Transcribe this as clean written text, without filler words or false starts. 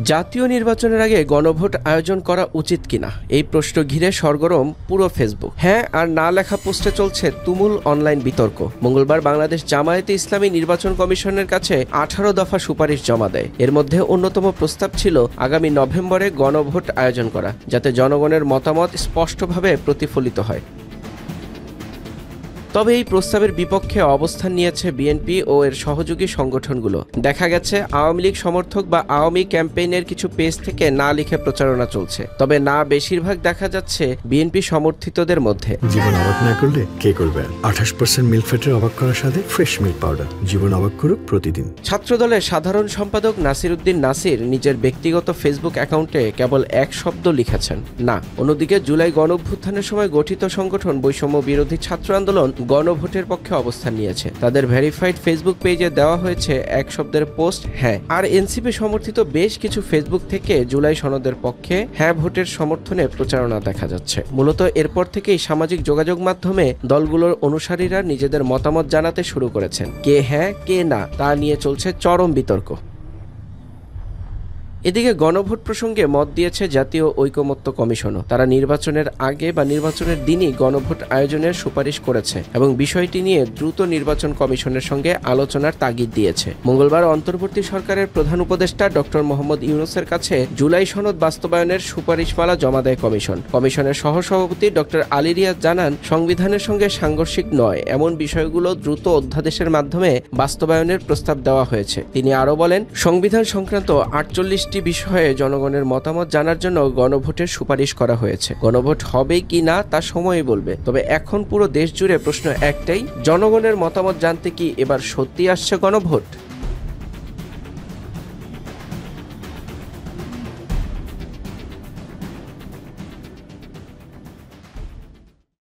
জাতীয় নির্বাচনের আগে গণভোট আয়োজন করা উচিত কিনা এই প্রশ্ন ঘিরে সরগরম পুরো ফেসবুক। হ্যাঁ আর না লেখা পোস্টে চলছে তুমুল অনলাইন বিতর্ক। মঙ্গলবার বাংলাদেশ জামায়াতে ইসলামী নির্বাচন কমিশনের কাছে 18 দফা সুপারিশ জমা দেয়। এর মধ্যে অন্যতম প্রস্তাব ছিল আগামী নভেম্বরে গণভোট আয়োজন করা, যাতে জনগণের মতামত স্পষ্টভাবে প্রতিফলিত হয়। তবে এই প্রস্তাবের বিপক্ষে অবস্থান নিয়েছে বিএনপি ও এর সহযোগী সংগঠনগুলো। দেখা গেছে আওয়ামী লীগ সমর্থক বা আওয়ামী ক্যাম্পেইনের কিছু পেজ থেকে না লিখে প্রচারণা চলছে, তবে না বেশিরভাগ দেখা যাচ্ছে বিএনপি সমর্থিতদের মধ্যে। জীবন অবাক না করলে কে করবে? 28% মিল্ক ফ্যাটের অবাক করার সাথে ফ্রেশ মিল্ক পাউডার। জীবন অবাক করুক প্রতিদিন। ছাত্রদলের সাধারণ সম্পাদক নাসির উদ্দিন নাসির নিজের ব্যক্তিগত ফেসবুক অ্যাকাউন্টে কেবল এক শব্দ লিখেছেন, না। অন্যদিকে জুলাই গণঅভ্যুত্থানের সময় গঠিত সংগঠন বৈষম্য বিরোধী ছাত্র আন্দোলন গণভোটের পক্ষে অবস্থান নিয়েছে। তাদের ভেরিফাইড ফেসবুক পেজে দেওয়া হয়েছে এক শব্দের পোস্ট হ্যাঁ। আর এনসিপি সমর্থিত বেশ কিছু ফেসবুক থেকে জুলাই সনদের পক্ষে হ্যাঁ ভোটের সমর্থনে প্রচারণা দেখা যাচ্ছে। মূলত এরপর থেকেই সামাজিক যোগাযোগ মাধ্যমে দলগুলোর অনুসারীরা নিজেদের মতামত জানাতে শুরু করেছেন। কে হ্যাঁ কে না তা নিয়ে চলছে চরম বিতর্ক। এদিকে গণভোট প্রসঙ্গে মত দিয়েছে জাতীয় ঐকমত্য কমিশনও। তারা নির্বাচনের আগে বা নির্বাচনের দিনই গণভোট আয়োজনের সুপারিশ করেছে এবং বিষয়টি নিয়ে দ্রুত নির্বাচন কমিশনের সঙ্গে আলোচনার তাগিদ দিয়েছে। মঙ্গলবার অন্তর্বর্তী সরকারের প্রধান উপদেষ্টা ডক্টর মোহাম্মদ ইউনূসের কাছে জুলাই সনদ বাস্তবায়নের সুপারিশমালা জমা দেয় কমিশন। কমিশনের সহসভাপতি ডক্টর আলী রিয়াজ জানান, সংবিধানের সঙ্গে সাংঘর্ষিক নয় এমন বিষয়গুলো দ্রুত অধ্যাদেশের মাধ্যমে বাস্তবায়নের প্রস্তাব দেওয়া হয়েছে। তিনি আরও বলেন, সংবিধান সংক্রান্ত 48 বিষয়ে জনগণের মতামত জানার জন্য গণভোটের সুপারিশ করা হয়েছে। গণভোট হবে কি না তা সময়ই বলবে। তবে এখন পুরো দেশ জুড়ে প্রশ্ন একটাই, জনগণের মতামত জানতে কি এবার সত্যি আসছে গণভোট?